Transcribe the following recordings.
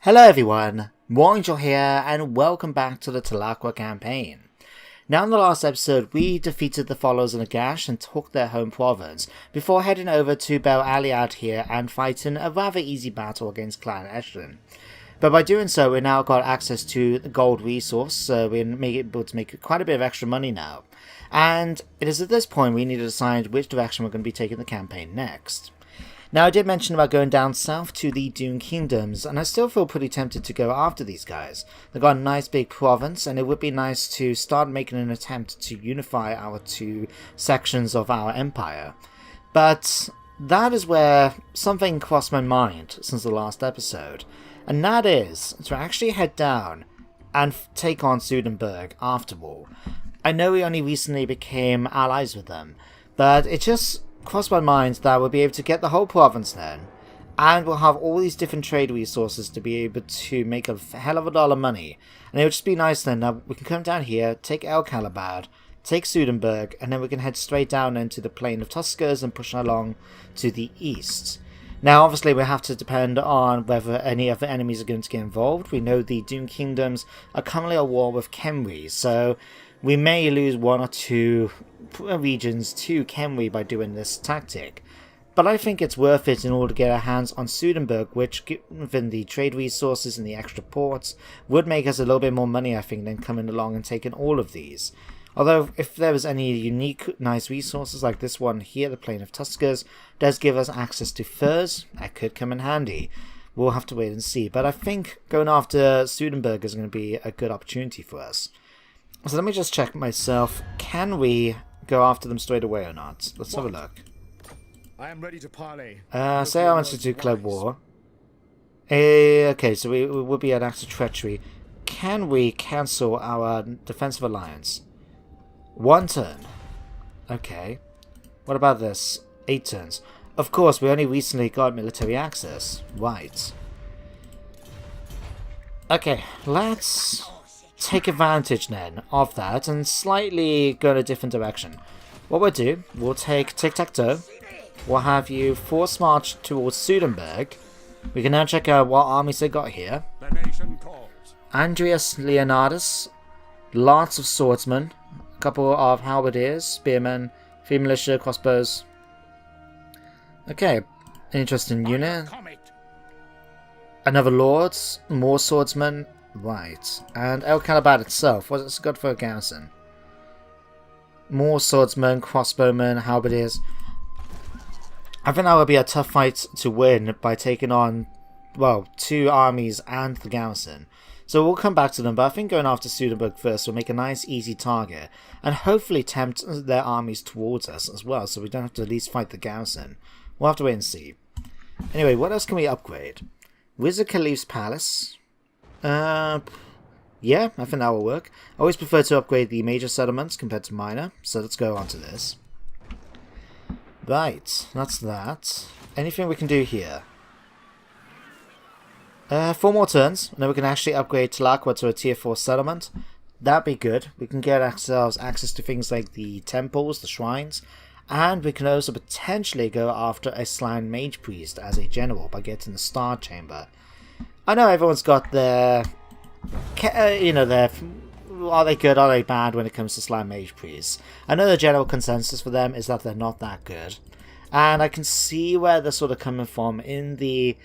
Hello everyone, Warhammer here and welcome back to the Tlaqua campaign. Now in the last episode we defeated the followers of Nagash and took their home province before heading over to Bel Aliad here and fighting a rather easy battle against Clan Eshlin. But by doing so we now got access to the gold resource, so we're able to make quite a bit of extra money now. And it is at this point we need to decide which direction we're going to be taking the campaign next. Now I did mention about going down south to the Dune Kingdoms, and I still feel pretty tempted to go after these guys. They've got a nice big province, and it would be nice to start making an attempt to unify our two sections of our empire. But that is where something crossed my mind since the last episode, and that is to actually head down and take on Sudenburg after all. I know we only recently became allies with them, but it just crossed my mind that we'll be able to get the whole province then, and we'll have all these different trade resources to be able to make a hell of a lot of money. And it would just be nice then that we can come down here, take El Calabad, take Sudenburg, and then we can head straight down into the plain of Tuskers and push along to the east. Now obviously we have to depend on whether any other enemies are going to get involved. We know the Dune Kingdoms are currently at war with Khemri, so we may lose one or two regions to Khemri by doing this tactic. But I think it's worth it in order to get our hands on Sudenburg, which, given the trade resources and the extra ports, would make us a little bit more money, I think, than coming along and taking all of these. Although, if there was any unique, nice resources like this one here, the Plain of Tuskers, does give us access to furs, that could come in handy. We'll have to wait and see, but I think going after Sudenburg is going to be a good opportunity for us. So let me just check myself. Can we go after them straight away or not? Let's have a look. I am ready to parley. Say I want to declare war. Okay, so we will be an act of treachery. Can we cancel our defensive alliance? 1 turn. Okay. What about this? 8 turns. Of course, we only recently got military access. Right. Okay, let's take advantage then of that and slightly go in a different direction. What we'll do, we'll take Tiktaq'To. We'll have you force march towards Sudenburg. We can now check out what armies they got here. The nation calls. Andreas Leonardus, lots of swordsmen, a couple of halberdiers, spearmen, free militia, crossbows. Okay, interesting unit. Another lord, more swordsmen. Right, and El Calabad itself, what's it got for a garrison? More swordsmen, crossbowmen, halberdiers. I think that would be a tough fight to win by taking on, well, 2 armies and the garrison. So we'll come back to them, but I think going after Sudenburg first will make a nice easy target, and hopefully tempt their armies towards us as well, so we don't have to at least fight the garrison. We'll have to wait and see. Anyway, what else can we upgrade? Wizard Caliph's Palace. Yeah, I think that will work. I always prefer to upgrade the major settlements compared to minor, so let's go on to this. Right, that's that. Anything we can do here? 4 more turns, and then we can actually upgrade Tlaqua to a tier 4 settlement. That'd be good. We can get ourselves access to things like the temples, the shrines, and we can also potentially go after a Slan Mage Priest as a general by getting the Star Chamber. I know everyone's got their, their, are they good, are they bad when it comes to Slan Mage Priests. I know the general consensus for them is that they're not that good. And I can see where they're sort of coming from. In the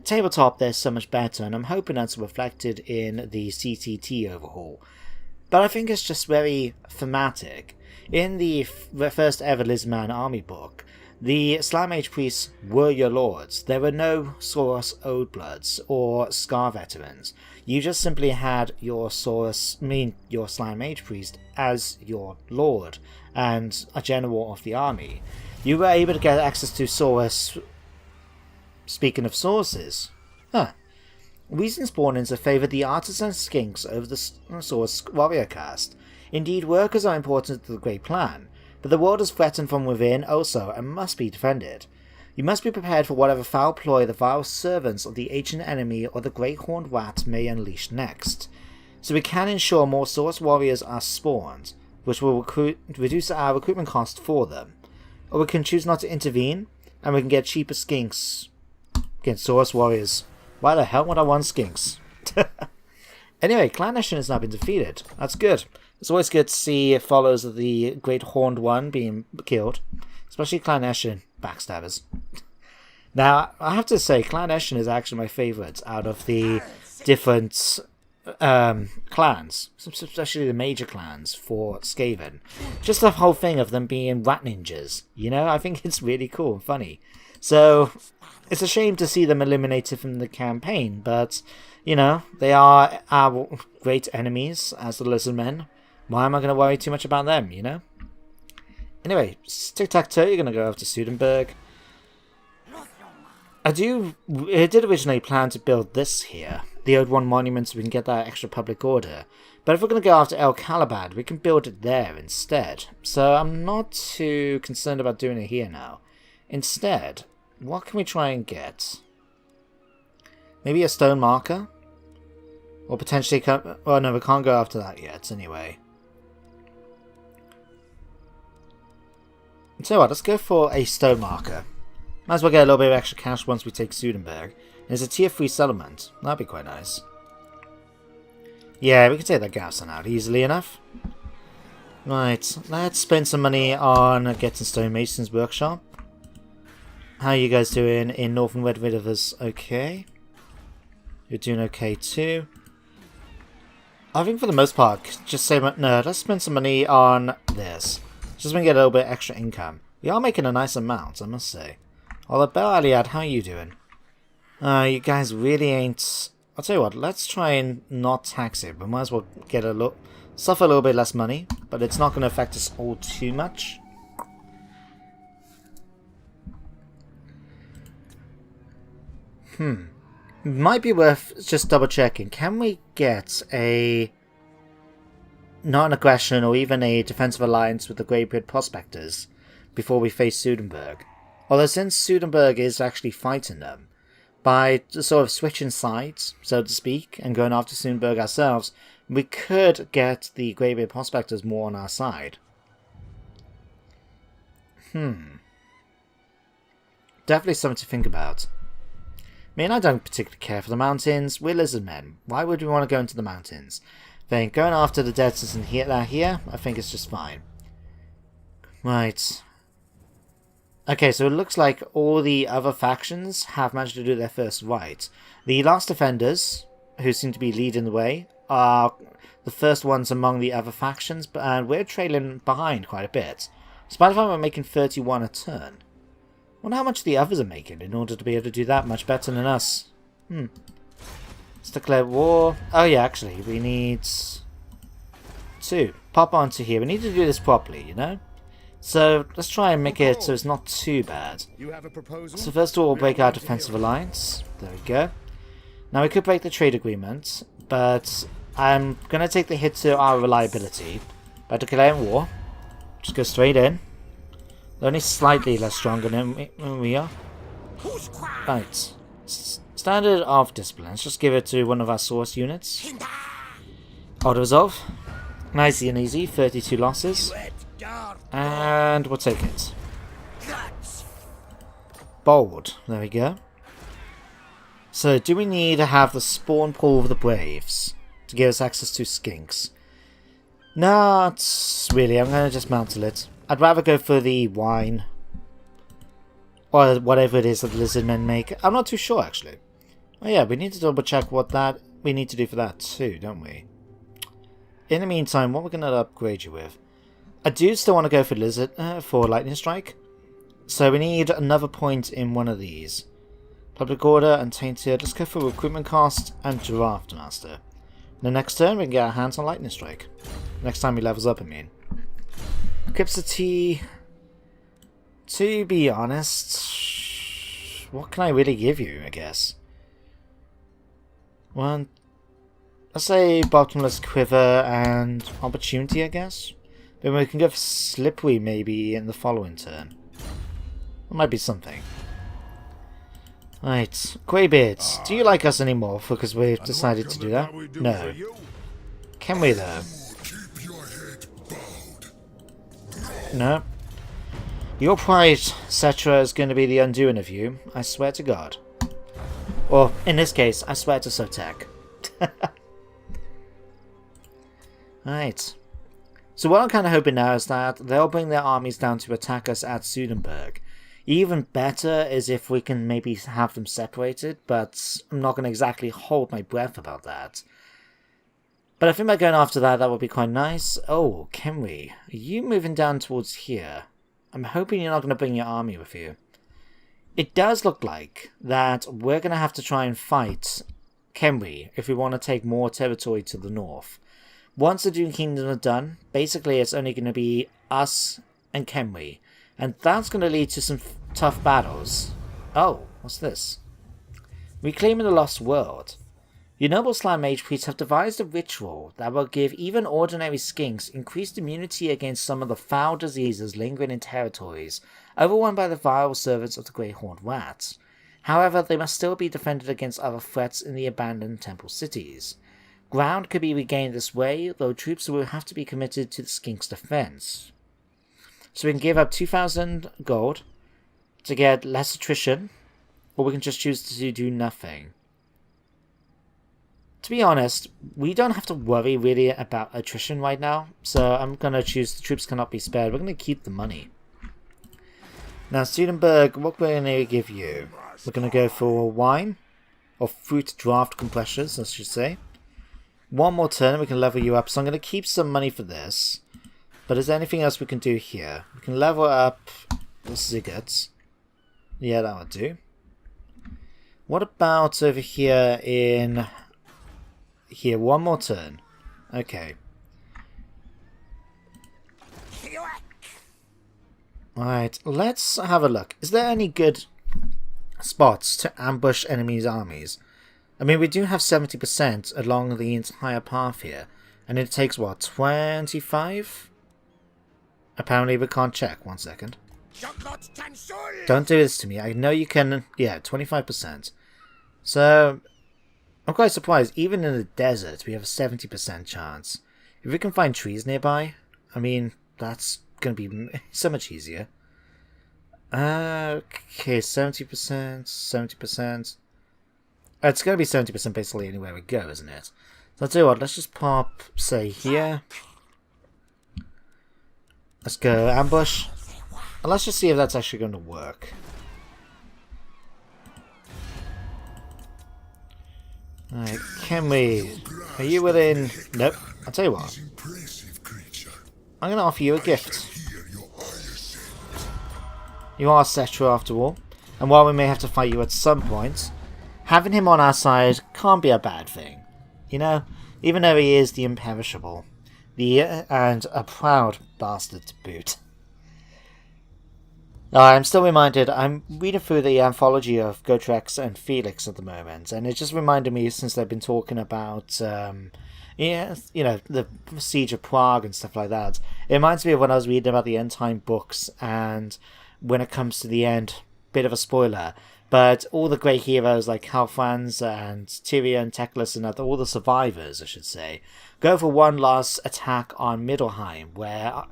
tabletop they're so much better, and I'm hoping that's reflected in the CTT Overhaul. But I think it's just very thematic. In the first ever Lizardmen army book, the Slan Mage Priests were your lords. There were no Saurus Oldbloods or Scar veterans. You just simply had your your Slan Mage Priest as your lord and a general of the army. You were able to get access to Saurus. Speaking of sources, recent spawnings have favoured the artisan skinks over the Saurus warrior caste. Indeed, workers are important to the Great Plan, but the world is threatened from within also and must be defended. You must be prepared for whatever foul ploy the vile servants of the ancient enemy or the Great Horned Rat may unleash next. So we can ensure more Saurus warriors are spawned, which will reduce our recruitment cost for them. Or we can choose not to intervene, and we can get cheaper skinks against Saurus warriors Why the hell would I want skinks? Anyway, Clan Eshin has now been defeated. That's good. It's always good to see followers of the Great Horned One being killed. Especially Clan Eshin backstabbers. Now, I have to say, Clan Eshin is actually my favourite out of the different clans. Especially the major clans for Skaven. Just the whole thing of them being rat ninjas. You know, I think it's really cool and funny. So, it's a shame to see them eliminated from the campaign, but, you know, they are our great enemies as the Lizardmen. Why am I going to worry too much about them, you know? Anyway, Tiktaq'To, you're going to go over to Sudenburg. I did originally plan to build this here, the Old One Monument, so we can get that extra public order. But if we're going to go after El Calabad, we can build it there instead. So I'm not too concerned about doing it here now. Instead, what can we try and get? Maybe a stone marker? Or potentially... Oh no, we can't go after that yet, anyway. So what, let's go for a stone marker. Might as well get a little bit of extra cash once we take Sudenburg. There's a tier 3 settlement. That'd be quite nice. Yeah, we can take that garrison out easily enough. Right, let's spend some money on getting Stonemason's workshop. How are you guys doing in Northern Red Rivers? Okay. You're doing okay too. I think for the most part, just say, no, let's spend some money on this. Just so we can get a little bit extra income. We are making a nice amount, I must say. Although, Bel Aliad, how are you doing? You guys really ain't... I'll tell you what, let's try and not tax it. We might as well get suffer a little bit less money, but it's not going to affect us all too much. Might be worth just double checking. Can we get a... not an aggression or even a defensive alliance with the Greybeard Prospectors before we face Sudenburg? Although since Sudenburg is actually fighting them, by sort of switching sides, so to speak, and going after Sudenburg ourselves, we could get the Greybeard Prospectors more on our side. Definitely something to think about. I mean, I don't particularly care for the mountains. We're Lizardmen. Why would we want to go into the mountains? Then going after the dead citizen here, I think it's just fine. Right. Okay, so it looks like all the other factions have managed to do their first right. The last defenders, who seem to be leading the way, are the first ones among the other factions, and we're trailing behind quite a bit. Despite the fact we're making 31 a turn. I wonder how much the others are making in order to be able to do that much better than us. Let's declare war. Oh yeah, actually, we need to pop onto here. We need to do this properly, you know? So, let's try and make it so it's not too bad. You have a proposal? So first of all, we'll break our defensive alliance. There we go. Now we could break the trade agreement, but I'm going to take the hit to our reliability by declaring war. Just go straight in. They're only slightly less stronger than we are. Right. Standard of discipline. Let's just give it to one of our source units. Auto resolve. Nice and easy. 32 losses. And we'll take it. Bold. There we go. So, do we need to have the spawn pool of the Braves to give us access to skinks? Not really. I'm going to just mantle it. I'd rather go for the wine. Or whatever it is that the Lizardmen make. I'm not too sure, actually. Oh yeah, we need to double check what that we need to do for that too, don't we? In the meantime, what we're going to upgrade you with? I do still want to go for Lightning Strike. So we need another point in one of these. Public Order and Tainted. Let's go for Recruitment Cost and Draft Master. The next turn we can get our hands on Lightning Strike. Next time he levels up, I mean. Cryptity. To be honest, what can I really give you, I guess? One, let's say Bottomless Quiver and Opportunity, I guess. Then we can go for Slippery maybe in the following turn. That might be something. Right, Greybeards, do you like us anymore because we've decided to do that? No. Can we though? No. Your pride, etc. is going to be the undoing of you, I swear to God. Or, in this case, I swear to Sotek. Right. So what I'm kind of hoping now is that they'll bring their armies down to attack us at Sudenburg. Even better is if we can maybe have them separated, but I'm not going to exactly hold my breath about that. But I think by going after that, that would be quite nice. Oh, Kenry, are you moving down towards here? I'm hoping you're not going to bring your army with you. It does look like that we're going to have to try and fight Kenry if we want to take more territory to the north. Once the Dune Kingdom are done, basically it's only going to be us and Kenry. And that's going to lead to some tough battles. Oh, what's this? Reclaiming the Lost World. Your noble Slam Mage Priests have devised a ritual that will give even ordinary skinks increased immunity against some of the foul diseases lingering in territories overrun by the vile servants of the Grey Horned Rats. However, they must still be defended against other threats in the abandoned temple cities. Ground could be regained this way, though troops will have to be committed to the skink's defense. So we can give up 2,000 gold to get less attrition, or we can just choose to do nothing. To be honest, we don't have to worry really about attrition right now, so I'm going to choose the troops cannot be spared. We're going to keep the money. Now, Sudenburg, what we're going to give you? We're going to go for wine, or fruit draft compressors, I should say. One more turn and we can level you up, so I'm going to keep some money for this. But is there anything else we can do here? We can level up the Ziggurats. Yeah, that would do. What about over here in... Here, one more turn. Okay. Alright, let's have a look. Is there any good spots to ambush enemies' armies? I mean, we do have 70% along the entire path here. And it takes, what, 25? Apparently we can't check. 1 second. Don't do this to me. I know you can... Yeah, 25%. So, I'm quite surprised. Even in the desert, we have a 70% chance. If we can find trees nearby, I mean, that's going to be so much easier. Okay, 70%, 70%. It's going to be 70% basically anywhere we go, isn't it? So I'll tell you what, let's just pop, say, here. Let's go ambush. And let's just see if that's actually going to work. Alright, can we... Are you within... Nope. I'll tell you what. I'm going to offer you a gift. You are Cetra after all. And while we may have to fight you at some point, having him on our side can't be a bad thing. You know? Even though he is the imperishable. And a proud bastard to boot. I'm still reminded, I'm reading through the anthology of Gotrex and Felix at the moment, and it just reminded me, since they've been talking about, yeah, you know, the Siege of Prague and stuff like that, it reminds me of when I was reading about the End Time books, and when it comes to the end, bit of a spoiler, but all the great heroes like Halfrans and Tyrion, Teclis, and all the survivors, I should say, go for one last attack on Middelheim, where,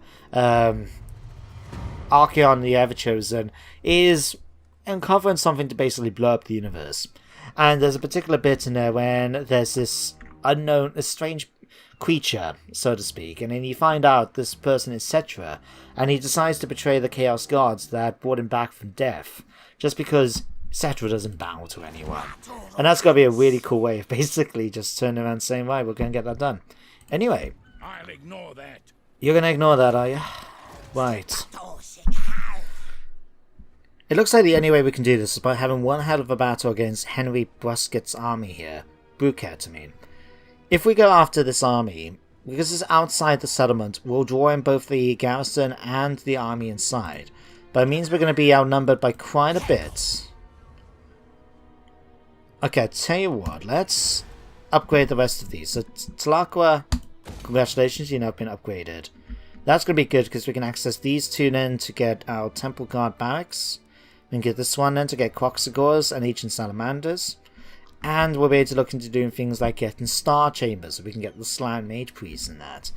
Archeon the Everchosen is uncovering something to basically blow up the universe. And there's a particular bit in there when there's this unknown, a strange creature, so to speak, and then you find out this person is Cetra, and he decides to betray the Chaos Gods that brought him back from death, just because Cetra doesn't bow to anyone. And that's got to be a really cool way of basically just turning around and saying, right, we're going to get that done. Anyway. I'll ignore that. You're going to ignore that, are you? Right. It looks like the only way we can do this is by having one hell of a battle against Henry Brusket's army here. Bruket, I mean. If we go after this army, because it's outside the settlement, we'll draw in both the garrison and the army inside. But it means we're going to be outnumbered by quite a bit. Okay, tell you what, let's upgrade the rest of these. So, Tlaqua, congratulations, you've now been upgraded. That's going to be good because we can access these two then to get our Temple Guard barracks. We can get this one then to get Quoxagors and Ancient Salamanders. And we'll be able to look into doing things like getting Star Chambers so we can get the Slam Mage Priests in that.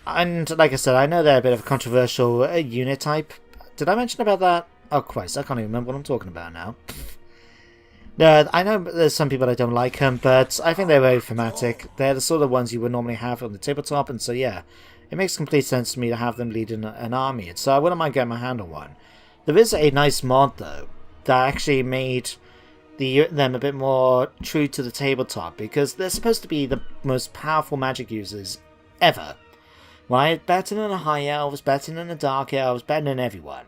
And like I said, I know they're a bit of a controversial unit type. Did I mention about that? Oh Christ, I can't even remember what I'm talking about now. No, I know there's some people that don't like them, but I think they're very thematic. They're the sort of ones you would normally have on the tabletop, and so yeah, it makes complete sense to me to have them lead an army, and so I wouldn't mind getting my hand on one. There is a nice mod, though, that actually made them a bit more true to the tabletop, because they're supposed to be the most powerful magic users ever. Right? Better than the high elves, better than the dark elves, better than everyone.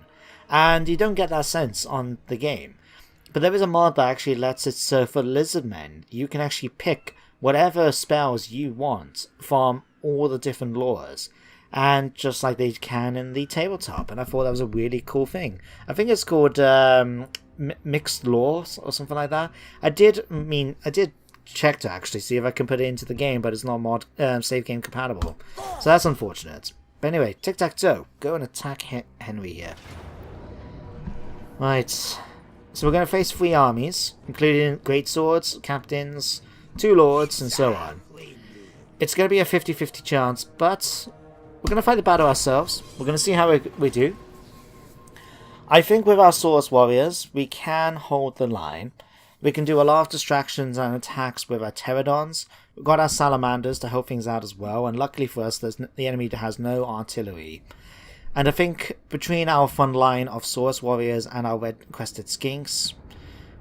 And you don't get that sense on the game. But there is a mod that actually lets it so for Lizardmen, you can actually pick whatever spells you want from all the different lores. And just like they can in the tabletop. And I thought that was a really cool thing. I think it's called Mixed Lore or something like that. I did check to actually see if I can put it into the game, but it's not save game compatible. So that's unfortunate. But anyway, Tiktaq'To, go and attack Henry here. Right. So we're going to face 3 armies, including great swords, captains, 2 lords, and so on. It's going to be a 50-50 chance, but we're going to fight the battle ourselves. We're going to see how we do. I think with our Source Warriors, we can hold the line. We can do a lot of distractions and attacks with our Pterodons. We've got our Salamanders to help things out as well, and luckily for us, the enemy has no artillery. And I think between our front line of Source Warriors and our red-crested Skinks,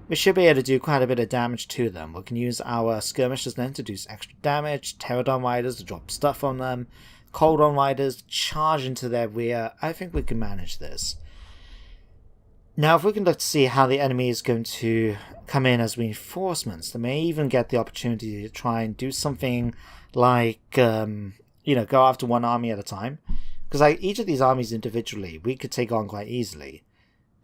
we should be able to do quite a bit of damage to them. We can use our Skirmishers then to do extra damage, Pterodon Riders to drop stuff on them, Coldon Riders to charge into their rear. I think we can manage this. Now, if we can look to see how the enemy is going to come in as reinforcements, they may even get the opportunity to try and do something like, go after one army at a time. Because each of these armies individually, we could take on quite easily.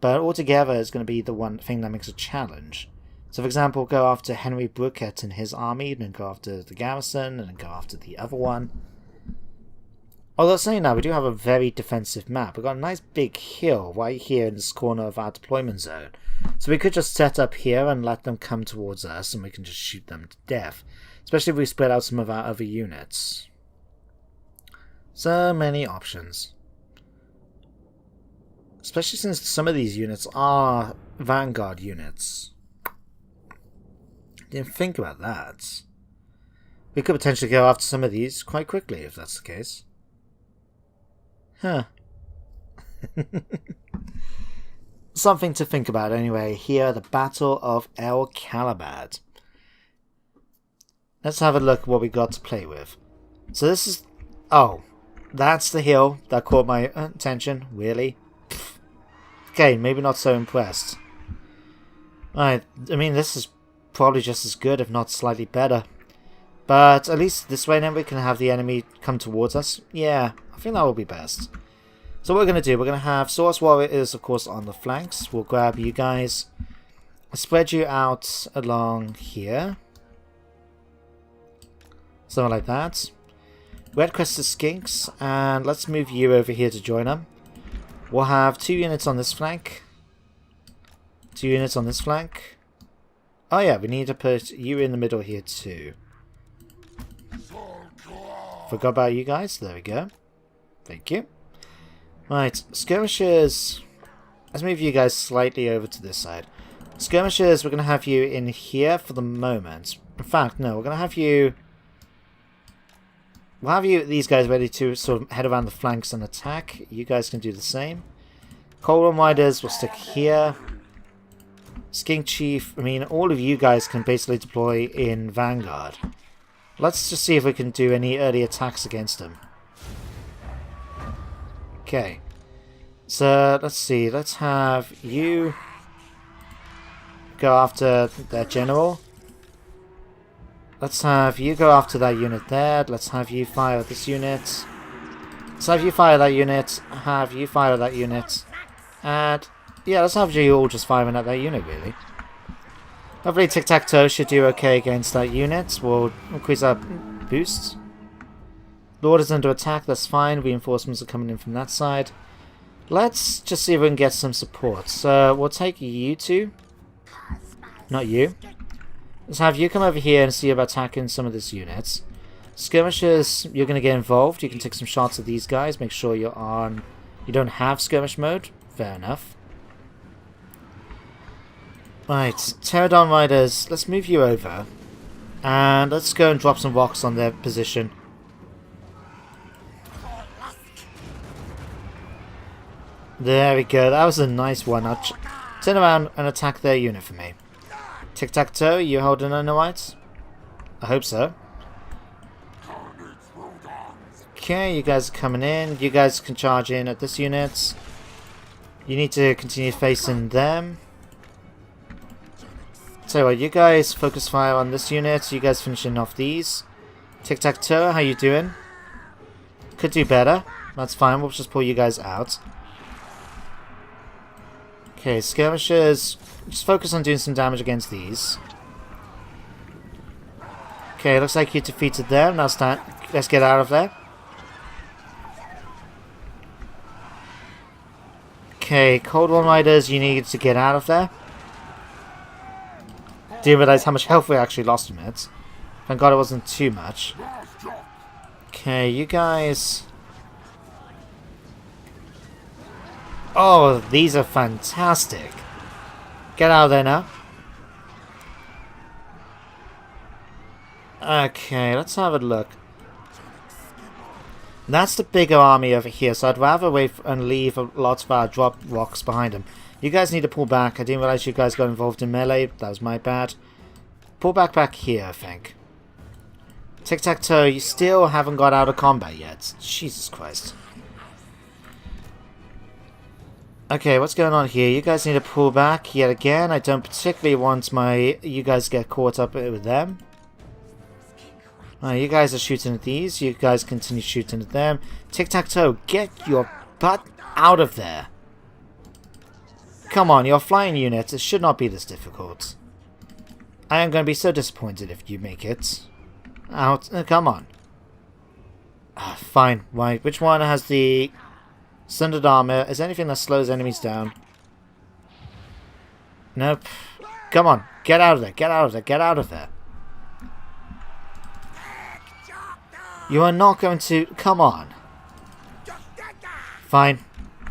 But altogether, it's going to be the one thing that makes a challenge. So, for example, go after Henry Brookett and his army, then go after the garrison, and then go after the other one. Although saying that, we do have a very defensive map. We've got a nice big hill right here in this corner of our deployment zone. So we could just set up here and let them come towards us, and we can just shoot them to death. Especially if we spread out some of our other units. So many options. Especially since some of these units are Vanguard units. Didn't think about that. We could potentially go after some of these quite quickly if that's the case. Huh. Something to think about anyway. Here, the Battle of El Calabad. Let's have a look at what we got to play with. So this is... Oh, that's the hill that caught my attention. Really? Pfft. Okay, maybe not so impressed. I mean, this is probably just as good, if not slightly better. But at least this way then we can have the enemy come towards us. Yeah, I think that will be best. So what we're going to do, we're going to have Source Warriors, of course, on the flanks. We'll grab you guys, spread you out along here. Something like that. Red Crested Skinks, and let's move you over here to join them. We'll have 2 units on this flank. 2 units on this flank. Oh yeah, we need to put you in the middle here too. Forgot about you guys. There we go. Thank you. Right, skirmishers. Let's move you guys slightly over to this side. Skirmishers, we're going to have you in here for the moment. In fact, no, we're going to have you... We'll have these guys ready to sort of head around the flanks and attack. You guys can do the same. Coldon Riders will stick here. Skink Chief, I mean, all of you guys can basically deploy in Vanguard. Let's just see if we can do any early attacks against them. Okay. So, let's see. Let's have you go after their general. Let's have you go after that unit there. Let's have you fire this unit. Let's have you fire that unit. Have you fire that unit. And yeah, let's have you all just firing at that unit, really. Hopefully Tiktaq'To should do okay against that unit. We'll increase our boosts. Lord is under attack, that's fine. Reinforcements are coming in from that side. Let's just see if we can get some support. So we'll take you two. Not you. Let's have you come over here and see about attacking some of these units. Skirmishers, you're going to get involved. You can take some shots at these guys. Make sure you're on... You don't have skirmish mode. Fair enough. Right, Pterodon Riders, let's move you over. And let's go and drop some rocks on their position. There we go, that was a nice one. Now turn around and attack their unit for me. Tiktaq'To, you holding on the right? I hope so. Okay, you guys are coming in. You guys can charge in at this unit. You need to continue facing them. Tell you what, you guys focus fire on this unit. You guys finishing off these. Tiktaq'To, how you doing? Could do better. That's fine, we'll just pull you guys out. Okay, skirmishers, just focus on doing some damage against these. Okay, looks like you defeated them. Now let's get out of there. Okay, Cold War Riders, you need to get out of there. Didn't realize how much health we actually lost from it. Thank God it wasn't too much. Okay, you guys... Oh, these are fantastic. Get out of there now. Okay, let's have a look. That's the bigger army over here, so I'd rather wait and leave lots of our drop rocks behind them. You guys need to pull back. I didn't realize you guys got involved in melee. That was my bad. Pull back here, I think. Tiktaq'To, you still haven't got out of combat yet. Jesus Christ. Okay, what's going on here? You guys need to pull back yet again. I don't particularly want you guys to get caught up with them. You guys are shooting at these. You guys continue shooting at them. Tiktaq'To, get your butt out of there. Come on, you're a flying unit. It should not be this difficult. I am going to be so disappointed if you make it. Out. Come on. Fine. Right. Which one has the sundered armor? Is there anything that slows enemies down? Nope. Come on. Get out of there. Get out of there. Get out of there. You are not going to... Come on. Fine.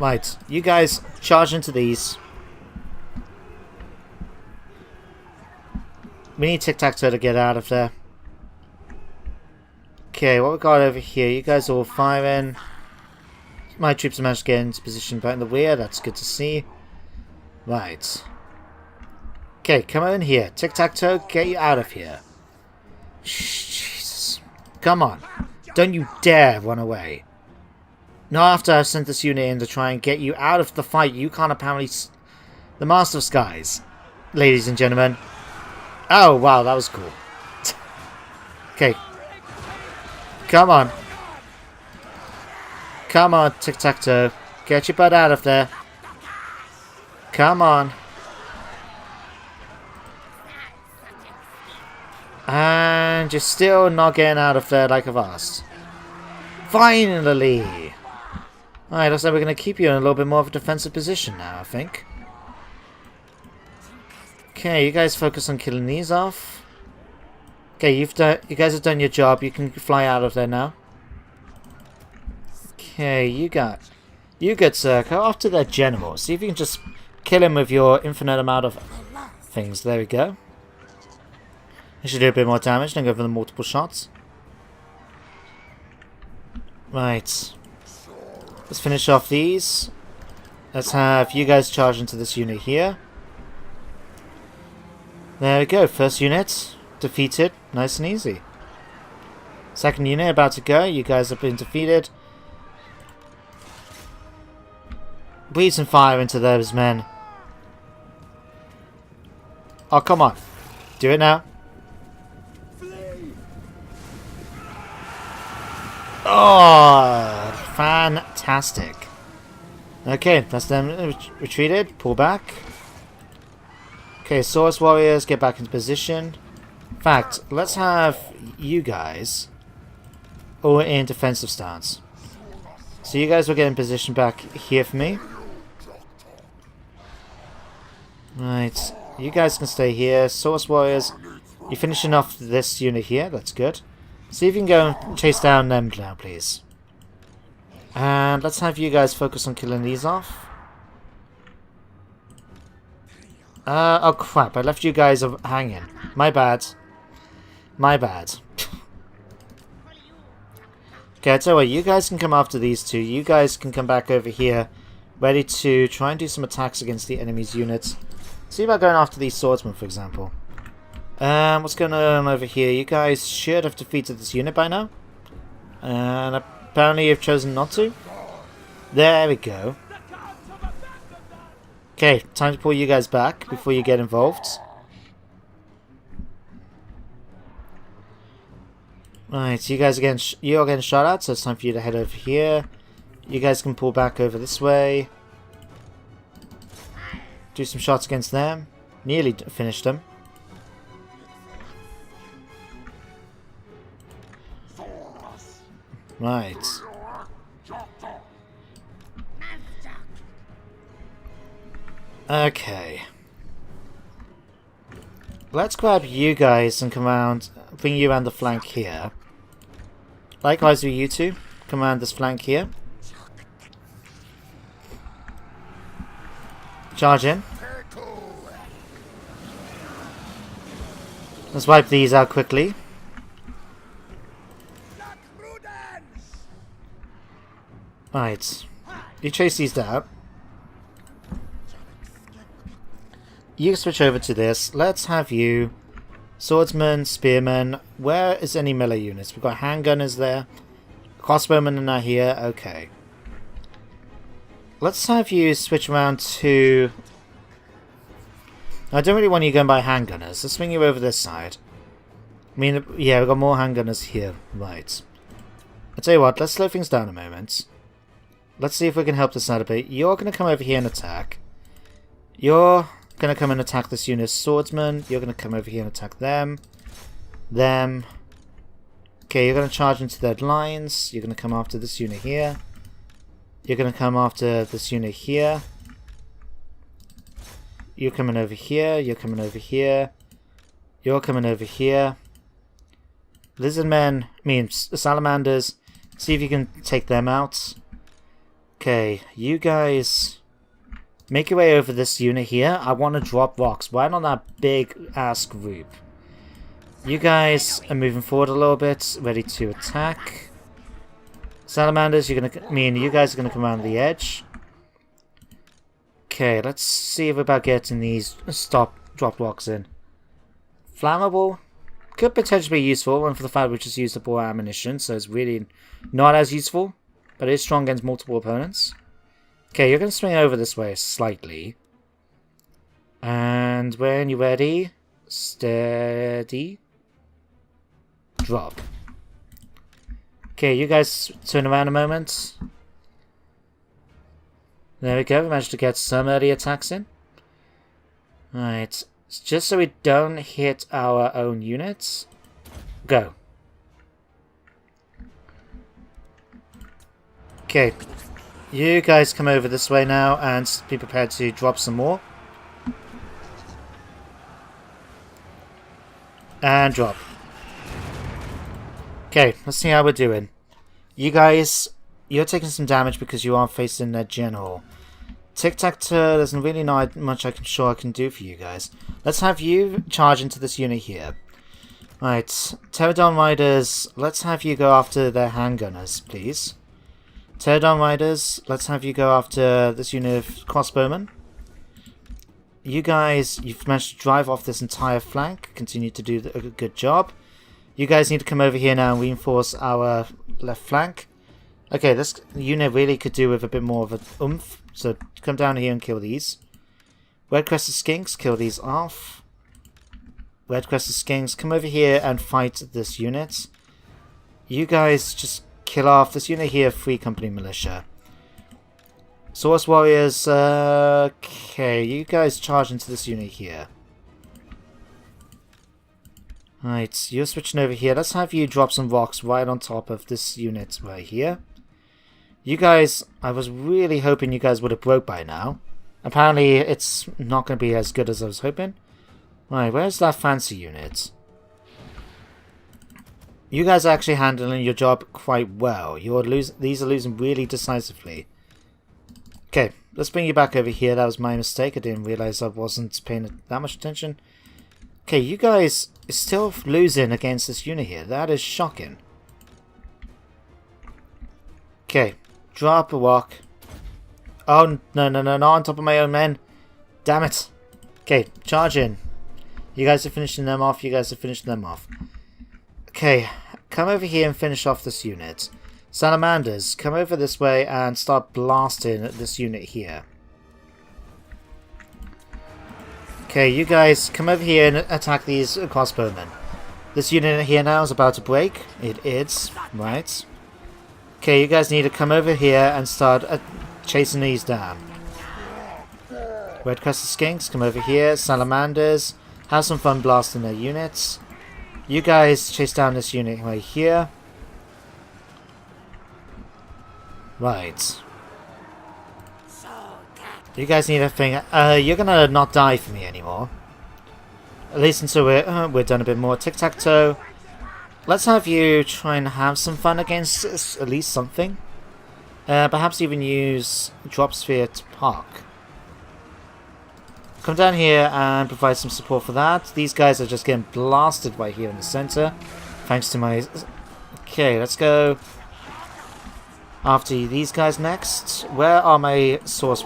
Right. You guys charge into these. We need Tiktaq'To to get out of there. Okay, what we got over here? You guys are all firing. My troops have managed to get into position back in the rear. That's good to see. Right. Okay, come in here. Tiktaq'To, get you out of here. Jesus. Come on. Don't you dare run away. Not after I've sent this unit in to try and get you out of the fight. You can't apparently... The Master of Skies. Ladies and gentlemen. Oh, wow, that was cool. Okay. Come on. Come on, Tiktaq'To. Get your butt out of there. Come on. And you're still not getting out of there like I've asked. Finally! Alright, looks like we're going to keep you in a little bit more of a defensive position now, I think. Okay, you guys focus on killing these off. Okay, you guys have done your job. You can fly out of there now. Okay, you good, sir. Go after their general. See if you can just kill him with your infinite amount of things. There we go. You should do a bit more damage, then go for the multiple shots. Right. Let's finish off these. Let's have you guys charge into this unit here. There we go. First unit defeated. Nice and easy. Second unit about to go. You guys have been defeated. Breathe some fire into those men. Oh, come on. Do it now. Oh, fantastic. Okay, that's them retreated. Pull back. Okay, Source Warriors, get back into position. In fact, let's have you guys all in defensive stance. So you guys will get in position back here for me. Right, you guys can stay here. Source Warriors, you're finishing off this unit here. That's good. See if you can go and chase down them now, please. And let's have you guys focus on killing these off. Oh crap, I left you guys hanging. My bad. My bad. Okay, I tell you what, you guys can come after these two. You guys can come back over here, ready to try and do some attacks against the enemy's units. See about going after these swordsmen, for example. What's going on over here? You guys should have defeated this unit by now. And apparently you've chosen not to. There we go. Okay, time to pull you guys back before you get involved. Right, you guys are you're getting shot at, so it's time for you to head over here. You guys can pull back over this way. Do some shots against them. Nearly finished them. Right. Okay. Let's grab you guys and come around, bring you around the flank here. Likewise with you two, come around this flank here. Charge in. Let's wipe these out quickly. Right. You chase these down. You switch over to this. Let's have you. Swordsman, spearmen. Where is any melee units? We've got handgunners there. Crossbowmen are here. Okay. Let's have you switch around to... I don't really want you going by handgunners. Let's swing you over this side. I mean, yeah, we've got more handgunners here. Right. I'll tell you what, let's slow things down a moment. Let's see if we can help this out a bit. You're going to come over here and attack. You're going to come and attack this unit's swordsman. You're going to come over here and attack them. Them. Okay, you're going to charge into their lines. You're going to come after this unit here. You're going to come after this unit here. You're coming over here. You're coming over here. You're coming over here. Lizardmen, salamanders. See if you can take them out. Okay, you guys make your way over this unit here. I want to drop rocks right on that big ass group. You guys are moving forward a little bit, ready to attack. Salamanders, you guys are gonna come around the edge. Okay, let's see if we're about getting these drop rocks in. Flammable could potentially be useful, and for the fact we just used up all our ammunition, so it's really not as useful, but it is strong against multiple opponents. Okay, you're gonna swing over this way slightly, and when you're ready, steady, drop. Okay, you guys turn around a moment. There we go, we managed to get some early attacks in. Right, just so we don't hit our own units. Go. Okay, you guys come over this way now and be prepared to drop some more. And drop. Okay, let's see how we're doing. You guys, you're taking some damage because you are facing their general. Tiktaq'To, there's really not much I can do for you guys. Let's have you charge into this unit here. Right, Pterodon Riders, let's have you go after their handgunners, please. Pterodon Riders, let's have you go after this unit of crossbowmen. You guys, you've managed to drive off this entire flank. Continue to do a good job. You guys need to come over here now and reinforce our left flank. Okay, this unit really could do with a bit more of an oomph. So come down here and kill these. Red-crested skinks, kill these off. Red-crested skinks, come over here and fight this unit. You guys just kill off this unit here, Free Company Militia. Source Warriors, okay, you guys charge into this unit here. Right, you're switching over here. Let's have you drop some rocks right on top of this unit right here. You guys, I was really hoping you guys would have broke by now. Apparently, it's not going to be as good as I was hoping. Right, where's that fancy unit? You guys are actually handling your job quite well. These are losing really decisively. Okay, let's bring you back over here. That was my mistake. I didn't realize I wasn't paying that much attention. Okay, you guys are still losing against this unit here. That is shocking. Okay, drop a rock. Oh, no, on top of my own men. Damn it. Okay, charge in. You guys are finishing them off. Okay, come over here and finish off this unit. Salamanders, come over this way and start blasting this unit here. Okay, you guys, come over here and attack these crossbowmen. This unit here now is about to break. It is, right. Okay, you guys need to come over here and start chasing these down. Red-crested skinks, come over here. Salamanders, have some fun blasting their units. You guys chase down this unit right here. Right. You guys need a thing. You're gonna not die for me anymore. At least until we're done a bit more. Tiktaq'To. Let's have you try and have some fun against at least something. Perhaps even use Drop Sphere to park. Come down here and provide some support for that. These guys are just getting blasted right here in the center. Thanks to my... Okay, let's go after these guys next. Where are my source...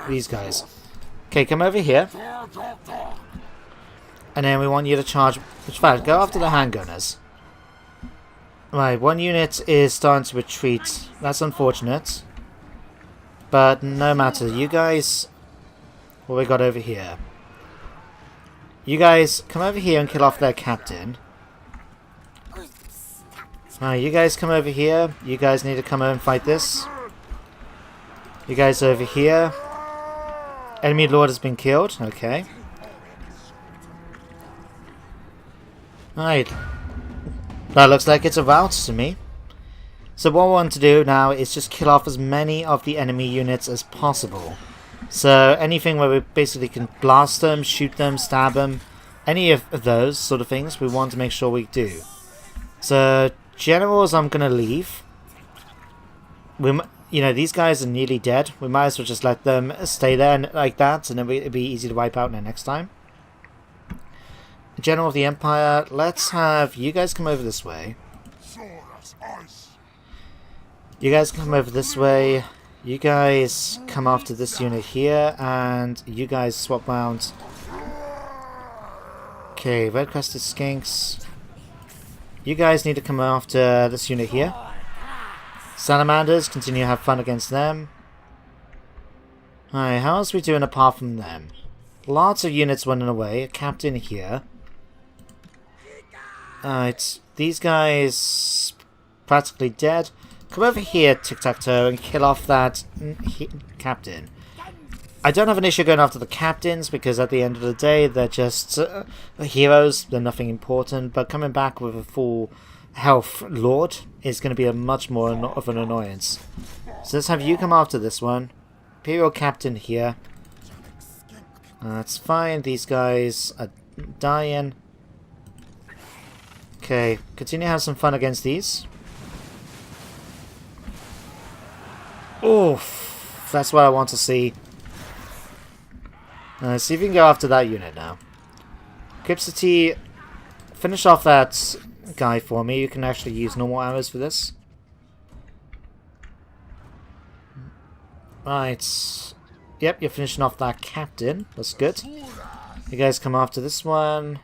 These guys. Okay, come over here. And then we want you to charge... In fact, go after the handgunners. Right, one unit is starting to retreat. That's unfortunate. But no matter. You guys... What we got over here? You guys come over here and kill off their captain. Alright, you guys come over here. You guys need to come over and fight this. You guys over here. Enemy lord has been killed. Okay. Alright. That looks like it's a rout to me. So what I want to do now is just kill off as many of the enemy units as possible. So anything where we basically can blast them, shoot them, stab them, any of those sort of things we want to make sure we do. So generals I'm going to leave. You know, these guys are nearly dead. We might as well just let them stay there like that, and then it'll be easy to wipe out next time. General of the Empire, let's have you guys come over this way. You guys come over this way. You guys come after this unit here, and you guys swap round. Okay, red-crested skinks. You guys need to come after this unit here. Salamanders, continue to have fun against them. Alright, how else are we doing apart from them? Lots of units running away. A captain here. Alright, these guys practically dead. Come over here, Tiktaq'To, and kill off that captain. I don't have an issue going after the captains, because at the end of the day, they're just heroes. They're nothing important. But coming back with a full health lord is going to be a much more of an annoyance. So let's have you come after this one. Imperial captain here. That's fine. These guys are dying. Okay, continue to have some fun against these. Oof, that's what I want to see. See if you can go after that unit now. CTT, finish off that guy for me. You can actually use normal arrows for this. Right. Yep, you're finishing off that captain. That's good. You guys come after this one.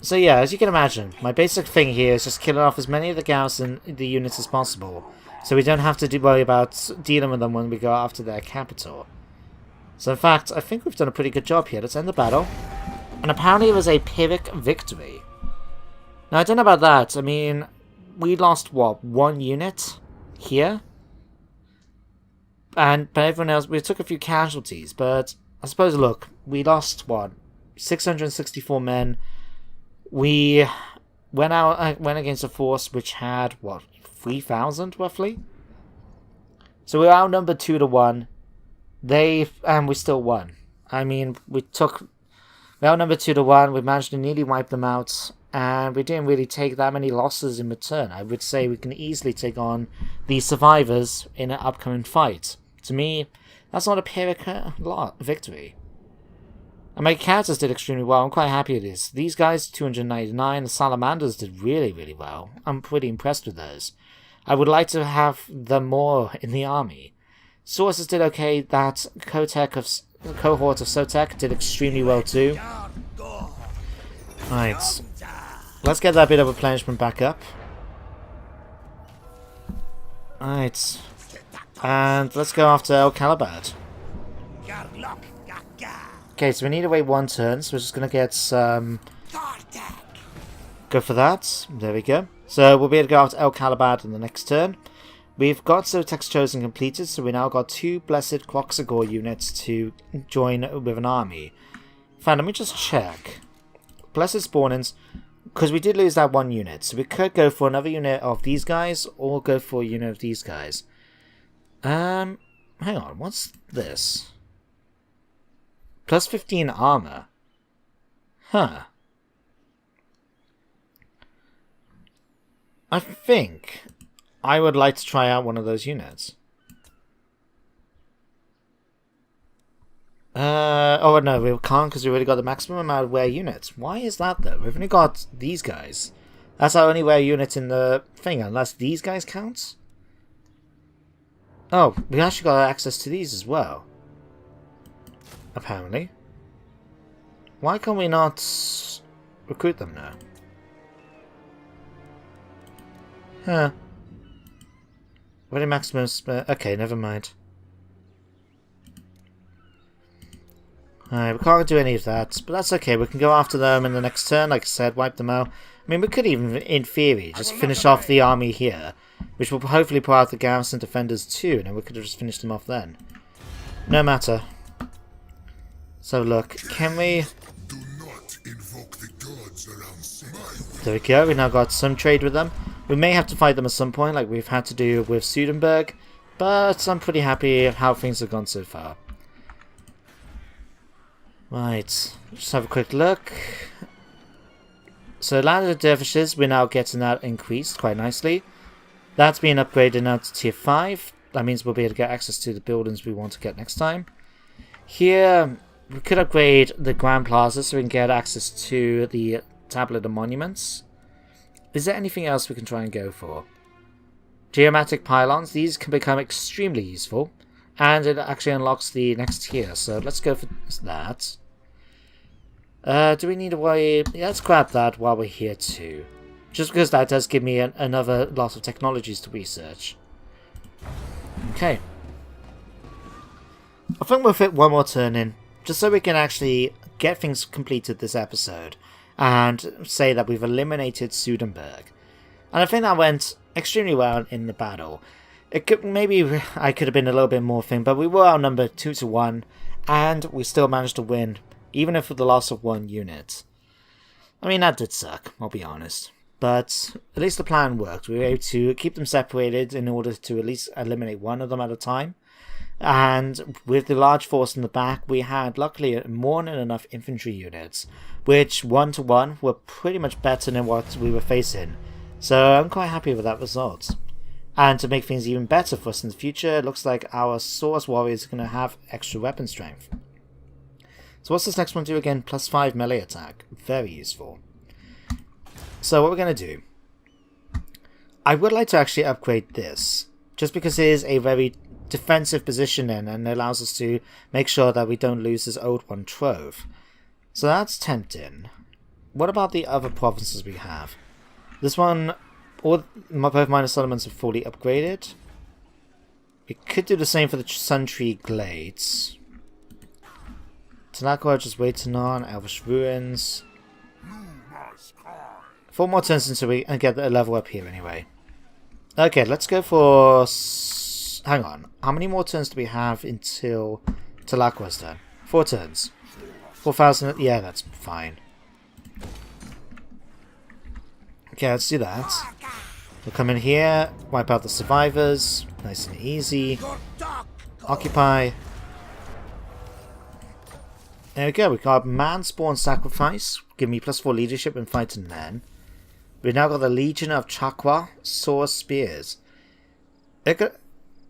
So yeah, as you can imagine, my basic thing here is just killing off as many of the garrison, the units as possible. So we don't have to worry about dealing with them when we go after their capital. So in fact, I think we've done a pretty good job here. Let's end the battle. And apparently it was a Pyrrhic victory. Now I don't know about that. I mean, we lost what, one unit here? But everyone else, we took a few casualties. But I suppose, look, we lost what, 664 men. We went against a force which had what, 3,000 roughly. So we were outnumbered 2-1. And we still won. I mean, we outnumbered 2-1. We managed to nearly wipe them out. and we didn't really take that many losses in return. I would say we can easily take on the survivors in an upcoming fight. To me, that's not a pyrrhic victory. And my characters did extremely well. I'm quite happy with this. These guys, 299. The salamanders did really, really well. I'm pretty impressed with those. I would like to have them more in the army. Sources did okay. That cohort of Sotek did extremely well too. Right. Let's get that bit of replenishment back up. Right. And let's go after El Calibad. Okay, so we need to wait 1 turn, so we're just going to get some... Go for that. There we go. So we'll be able to go after El Calibad in the next turn. We've got Zotek's Chosen completed, so we now got 2 Blessed Quoxagore units to join with an army. Fine, let me just check. Blessed Spawnings, because we did lose that 1 unit, so we could go for another unit of these guys, or go for a unit of these guys. Hang on, what's this? Plus 15 armor. Huh. I think I would like to try out one of those units. Oh no, we can't because we already got the maximum amount of wear units. Why is that though? We've only got these guys. That's our only wear unit in the thing, unless these guys count. Oh, we actually got access to these as well. Apparently. Why can we not recruit them now? Huh. Ready maximum... okay, never mind. Alright, we can't do any of that, but that's okay. We can go after them in the next turn, like I said, wipe them out. I mean, we could even, in theory, just finish off the army here, which will hopefully put out the garrison defenders too, and then we could have just finished them off then. No matter. So look, can we... Do not invoke the gods around. There we go, we now got some trade with them. We may have to fight them at some point, like we've had to do with Sudenburg, but I'm pretty happy with how things have gone so far. Right, just have a quick look. So Land of the Dervishes, we're now getting that increased quite nicely. That's being upgraded now to tier 5. That means we'll be able to get access to the buildings we want to get next time. Here, we could upgrade the Grand Plaza so we can get access to the Tablet of Monuments. Is there anything else we can try and go for? Geomatic Pylons, these can become extremely useful. And it actually unlocks the next tier, so let's go for that. Do we need a way... yeah, let's grab that while we're here too. Just because that does give me another lot of technologies to research. Okay. I think we'll fit 1 more turn in, just so we can actually get things completed this episode. And say that we've eliminated Sudenburg. And I think that went extremely well in the battle. It could, maybe I could have been a little bit more thing, but we were outnumbered 2-1, and we still managed to win, even if with the loss of 1 unit. I mean, that did suck, I'll be honest. But at least the plan worked. We were able to keep them separated in order to at least eliminate 1 of them at a time. And with the large force in the back, we had luckily more than enough infantry units, which 1-1 were pretty much better than what we were facing. So I'm quite happy with that result. And to make things even better for us in the future, it looks like our Source Warriors are going to have extra weapon strength. So what's this next one do again? Plus 5 melee attack. Very useful. So what we're going to do... I would like to actually upgrade this, just because it is a very defensive position in, and it allows us to make sure that we don't lose this old one trove. So that's tempting. What about the other provinces we have? This one... both minor settlements are fully upgraded. We could do the same for the Sun Tree Glades. Tlaqua just waiting on Elvish Ruins. 4 more turns until we get a level up here anyway. Okay, let's go for... hang on. How many more turns do we have until Tlaqua's done? 4 turns. 4,000... yeah, that's fine. Okay, let's do that. We'll come in here, wipe out the survivors, nice and easy. Occupy. There we go, we got Man Spawn Sacrifice. give me +4 leadership when fighting men. We've now got the Legion of Tlaqua Sword Spears.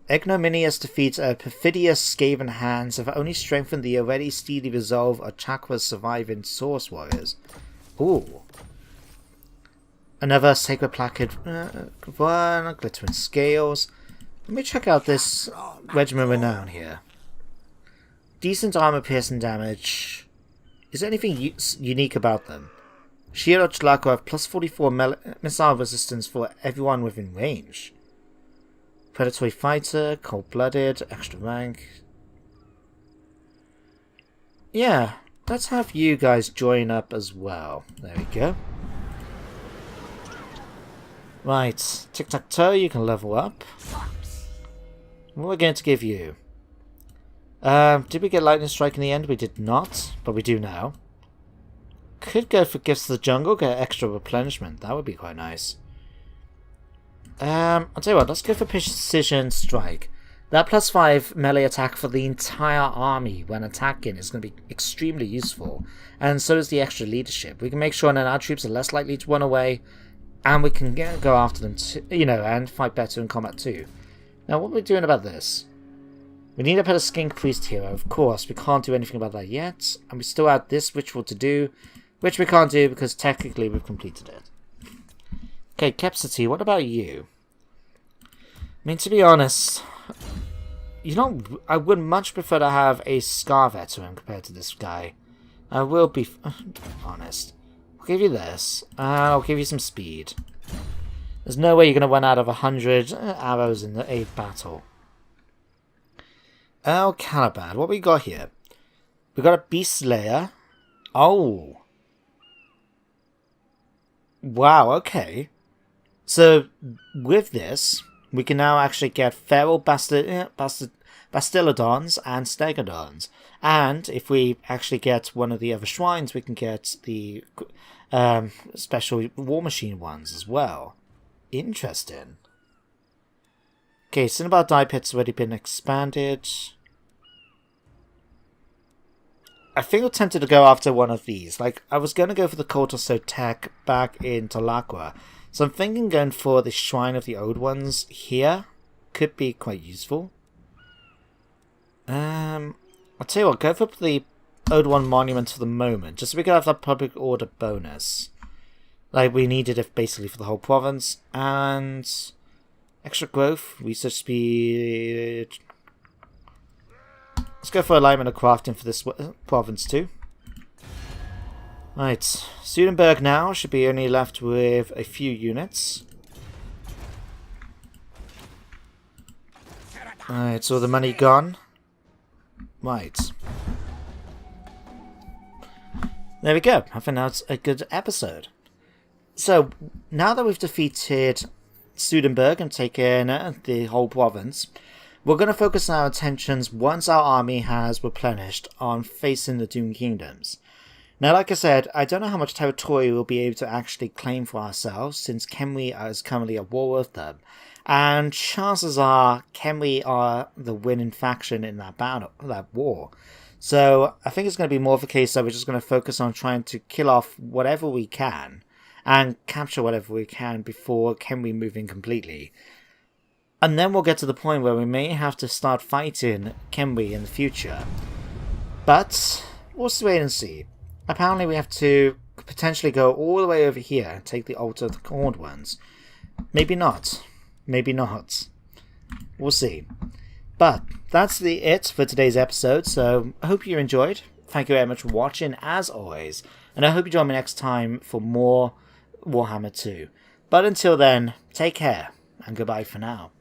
Ignominious defeats of perfidious Skaven hands have only strengthened the already steely resolve of Tlaq'a's surviving Source Warriors. Ooh. Another Sacred Placard one, Glittering Scales. Let me check out this Regiment Renown here. Decent armor piercing damage. Is there anything unique about them? Shield of Tlaqua have +44 missile resistance for everyone within range. Predatory Fighter, Cold-Blooded, Extra Rank. Yeah, let's have you guys join up as well. There we go. Right, Tiktaq'To, you can level up. What are we going to give you? Did we get Lightning Strike in the end? We did not, but we do now. Could go for Gifts of the Jungle, get extra replenishment. That would be quite nice. I'll tell you what, let's go for Precision Strike. That +5 melee attack for the entire army when attacking is going to be extremely useful. And so is the extra leadership. We can make sure that our troops are less likely to run away, and we can go after them, and fight better in combat too. Now, what are we doing about this? We need to put a Skink Priest hero, of course. We can't do anything about that yet. And we still have this ritual to do, which we can't do because technically we've completed it. Okay, Capacity, what about you? I mean, to be honest, I would much prefer to have a Scar Veteran compared to this guy. I will be honest. I'll give you this, and I'll give you some speed. There's no way you're going to run out of 100 arrows in a battle. Oh, Caliban, what we got here? We got a Beast Slayer. Oh. Wow, okay. So, with this, we can now actually get Feral Bastillodons and Stegodons. And if we actually get one of the other shrines, we can get the special War Machine ones as well. Interesting. Okay, Cinnabar Die Pit's already been expanded. I think I'm tempted to go after one of these. Like, I was going to go for the Cult of Sotek back in Tlaqua. So I'm thinking going for the Shrine of the Old Ones here could be quite useful. I'll tell you what, go for the Old One Monument for the moment, just so we can have that Public Order bonus. Like, we needed it basically for the whole province. And extra growth, research speed. Let's go for alignment of crafting for this province too. Right, Sudenburg now should be only left with a few units. Alright, so the money gone. Right. There we go. I think that's a good episode. So, now that we've defeated Sudenburg and taken the whole province, we're going to focus our attentions once our army has replenished on facing the Doomed Kingdoms. Now, like I said, I don't know how much territory we'll be able to actually claim for ourselves, since Khemri is currently at war with them. And chances are, Khemri are the winning faction in that battle, that war. So, I think it's going to be more of a case that we're just going to focus on trying to kill off whatever we can, and capture whatever we can before Khemri move in completely. And then we'll get to the point where we may have to start fighting Khemri in the future. But, we'll wait and see. Apparently we have to potentially go all the way over here and take the Altar of the Corned Ones. Maybe not. Maybe not. We'll see. But that's it for today's episode, so I hope you enjoyed. Thank you very much for watching, as always. And I hope you join me next time for more Warhammer 2. But until then, take care, and goodbye for now.